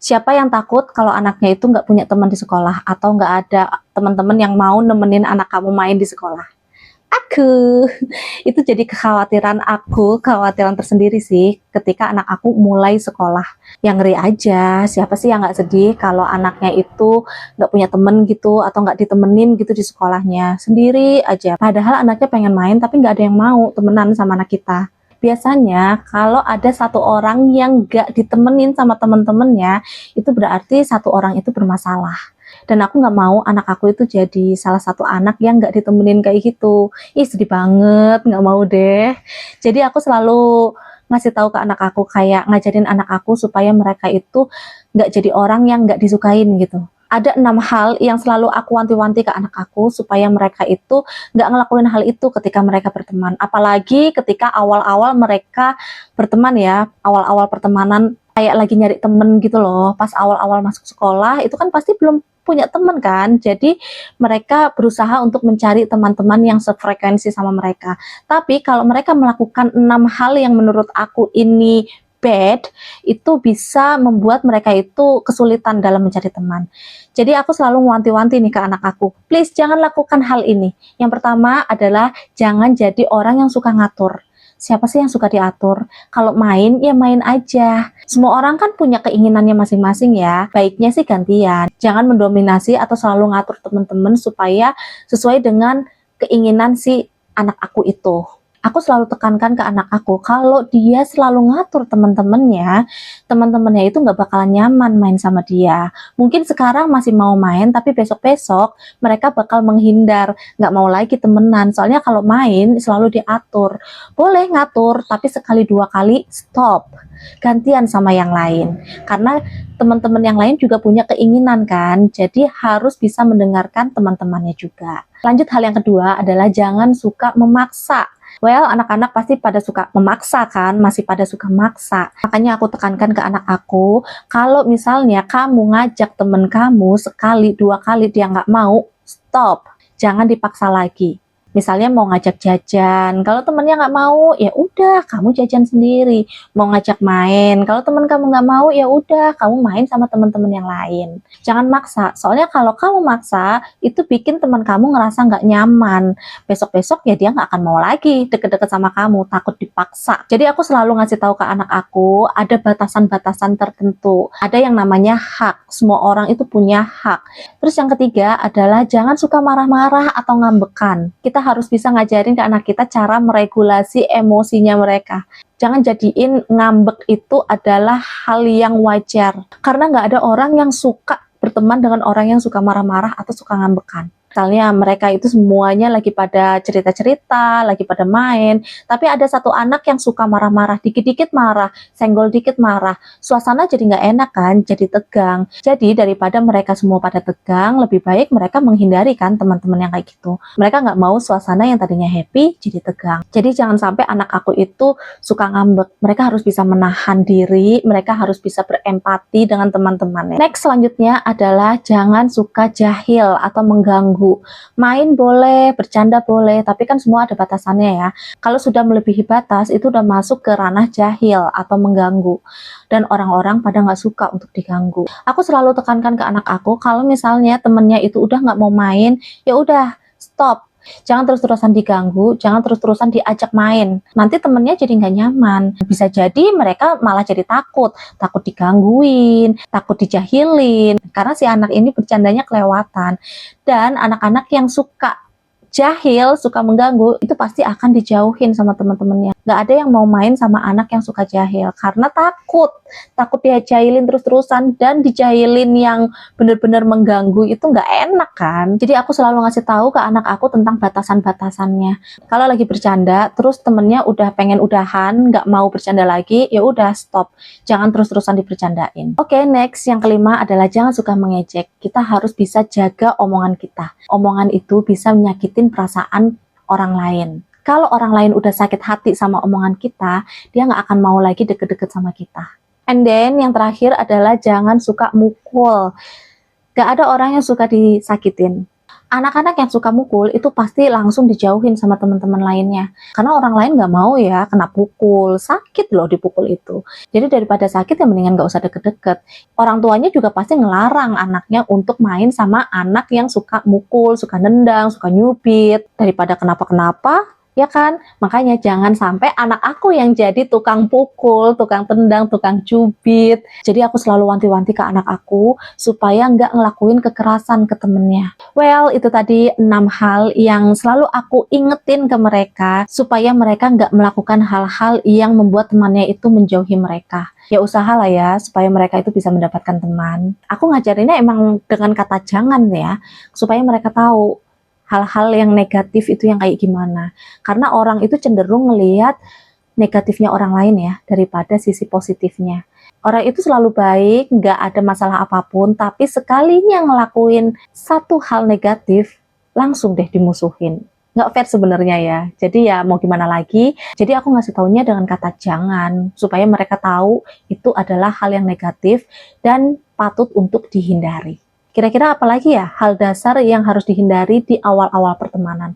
Siapa yang takut kalau anaknya itu nggak punya teman di sekolah atau nggak ada teman-teman yang mau nemenin anak kamu main di sekolah? Aku. Itu jadi kekhawatiran tersendiri sih ketika anak aku mulai sekolah. Yang ngeri aja, siapa sih yang nggak sedih kalau anaknya itu nggak punya temen gitu atau nggak ditemenin gitu di sekolahnya, sendiri aja. Padahal anaknya pengen main tapi nggak ada yang mau temenan sama anak kita. Biasanya kalau ada satu orang yang gak ditemenin sama temen-temennya, itu berarti satu orang itu bermasalah. Dan aku gak mau anak aku itu jadi salah satu anak yang gak ditemenin kayak gitu. Ih, sedih banget, gak mau deh. Jadi aku selalu ngasih tahu ke anak aku, kayak ngajarin anak aku supaya mereka itu gak jadi orang yang gak disukain gitu. Ada 6 hal yang selalu aku wanti-wanti ke anak aku supaya mereka itu nggak ngelakuin hal itu ketika mereka berteman. Apalagi ketika awal-awal mereka berteman ya, awal-awal pertemanan kayak lagi nyari temen gitu loh. Pas awal-awal masuk sekolah itu kan pasti belum punya teman kan, jadi mereka berusaha untuk mencari teman-teman yang sefrekuensi sama mereka. Tapi kalau mereka melakukan 6 hal yang menurut aku ini bad, itu bisa membuat mereka itu kesulitan dalam mencari teman. Jadi aku selalu mewanti-wanti nih ke anak aku, please jangan lakukan hal ini. Yang pertama adalah jangan jadi orang yang suka ngatur. Siapa sih yang suka diatur? Kalau main, ya main aja. Semua orang kan punya keinginannya masing-masing ya. Baiknya sih gantian. Jangan mendominasi atau selalu ngatur teman-teman supaya sesuai dengan keinginan si anak aku itu. Aku selalu tekankan ke anak aku, kalau dia selalu ngatur teman-temannya itu nggak bakalan nyaman main sama dia. Mungkin sekarang masih mau main, tapi besok-besok mereka bakal menghindar, nggak mau lagi temenan. Soalnya kalau main selalu diatur. Boleh ngatur, tapi sekali 2 kali stop. Gantian sama yang lain. Karena teman-teman yang lain juga punya keinginan kan, jadi harus bisa mendengarkan teman-temannya juga. Lanjut, hal yang kedua adalah jangan suka memaksa. Well, anak-anak pasti pada suka memaksa kan, masih pada suka maksa. Makanya aku tekankan ke anak aku, kalau misalnya kamu ngajak temen kamu sekali, 2 kali dia nggak mau, stop. Jangan dipaksa lagi. Misalnya mau ngajak jajan, kalau temennya nggak mau, ya udah kamu jajan sendiri. Mau ngajak main, kalau temen kamu nggak mau, ya udah kamu main sama teman-teman yang lain. Jangan maksa, soalnya kalau kamu maksa, itu bikin teman kamu ngerasa nggak nyaman. Besok-besok ya dia nggak akan mau lagi deket-deket sama kamu, takut dipaksa. Jadi aku selalu ngasih tahu ke anak aku, ada batasan-batasan tertentu. Ada yang namanya hak, semua orang itu punya hak. Terus yang ketiga adalah jangan suka marah-marah atau ngambekan. Kita harus bisa ngajarin ke anak kita cara meregulasi emosinya mereka. Jangan jadiin ngambek itu adalah hal yang wajar. Karena nggak ada orang yang suka berteman dengan orang yang suka marah-marah atau suka ngambekan. Misalnya mereka itu semuanya lagi pada cerita-cerita, lagi pada main, tapi ada satu anak yang suka marah-marah, dikit-dikit marah, senggol dikit marah, suasana jadi nggak enak kan, jadi tegang. Jadi daripada mereka semua pada tegang, lebih baik mereka menghindari kan teman-teman yang kayak gitu. Mereka nggak mau suasana yang tadinya happy jadi tegang. Jadi jangan sampai anak aku itu suka ngambek. Mereka harus bisa menahan diri, mereka harus bisa berempati dengan teman-temannya. Next, selanjutnya adalah jangan suka jahil atau mengganggu. Main boleh, bercanda boleh, tapi kan semua ada batasannya ya. Kalau sudah melebihi batas, itu udah masuk ke ranah jahil atau mengganggu. Dan orang-orang pada nggak suka untuk diganggu. Aku selalu tekankan ke anak aku, kalau misalnya temennya itu udah nggak mau main, ya udah stop. Jangan terus-terusan diganggu, jangan terus-terusan diajak main. Nanti temennya jadi nggak nyaman. Bisa jadi mereka malah jadi takut digangguin, takut dijahilin. Karena si anak ini bercandanya kelewatan. Dan anak-anak yang suka jahil, suka mengganggu, itu pasti akan dijauhin sama teman-temannya. Nggak ada yang mau main sama anak yang suka jahil, karena takut dia jahilin terus-terusan, dan dijahilin yang benar-benar mengganggu itu nggak enak kan. Jadi aku selalu ngasih tahu ke anak aku tentang batasan-batasannya. Kalau lagi bercanda, terus temennya udah pengen udahan, nggak mau bercanda lagi, ya udah stop. Jangan terus-terusan dibercandain. Oke, next, yang kelima adalah jangan suka mengejek. Kita harus bisa jaga omongan kita. Omongan itu bisa menyakitin perasaan orang lain. Kalau orang lain udah sakit hati sama omongan kita, dia nggak akan mau lagi deket-deket sama kita. And then yang terakhir adalah jangan suka mukul. Gak ada orang yang suka disakitin. Anak-anak yang suka mukul itu pasti langsung dijauhin sama teman-teman lainnya. Karena orang lain nggak mau ya kena pukul, sakit loh dipukul itu. Jadi daripada sakit ya mendingan nggak usah deket-deket. Orang tuanya juga pasti ngelarang anaknya untuk main sama anak yang suka mukul, suka nendang, suka nyubit. Daripada kenapa-kenapa, ya kan? Makanya jangan sampai anak aku yang jadi tukang pukul, tukang tendang, tukang cubit. Jadi aku selalu wanti-wanti ke anak aku supaya nggak ngelakuin kekerasan ke temennya. Well, itu tadi 6 hal yang selalu aku ingetin ke mereka supaya mereka nggak melakukan hal-hal yang membuat temannya itu menjauhi mereka. Ya usahalah ya supaya mereka itu bisa mendapatkan teman. Aku ngajarinnya emang dengan kata jangan ya, supaya mereka tahu hal-hal yang negatif itu yang kayak gimana. Karena orang itu cenderung ngelihat negatifnya orang lain ya, daripada sisi positifnya. Orang itu selalu baik, nggak ada masalah apapun, tapi sekalinya ngelakuin satu hal negatif, langsung deh dimusuhin. Nggak fair sebenarnya ya. Jadi ya mau gimana lagi. Jadi aku ngasih taunya dengan kata jangan, supaya mereka tahu itu adalah hal yang negatif dan patut untuk dihindari. Kira-kira apa lagi ya hal dasar yang harus dihindari di awal-awal pertemanan?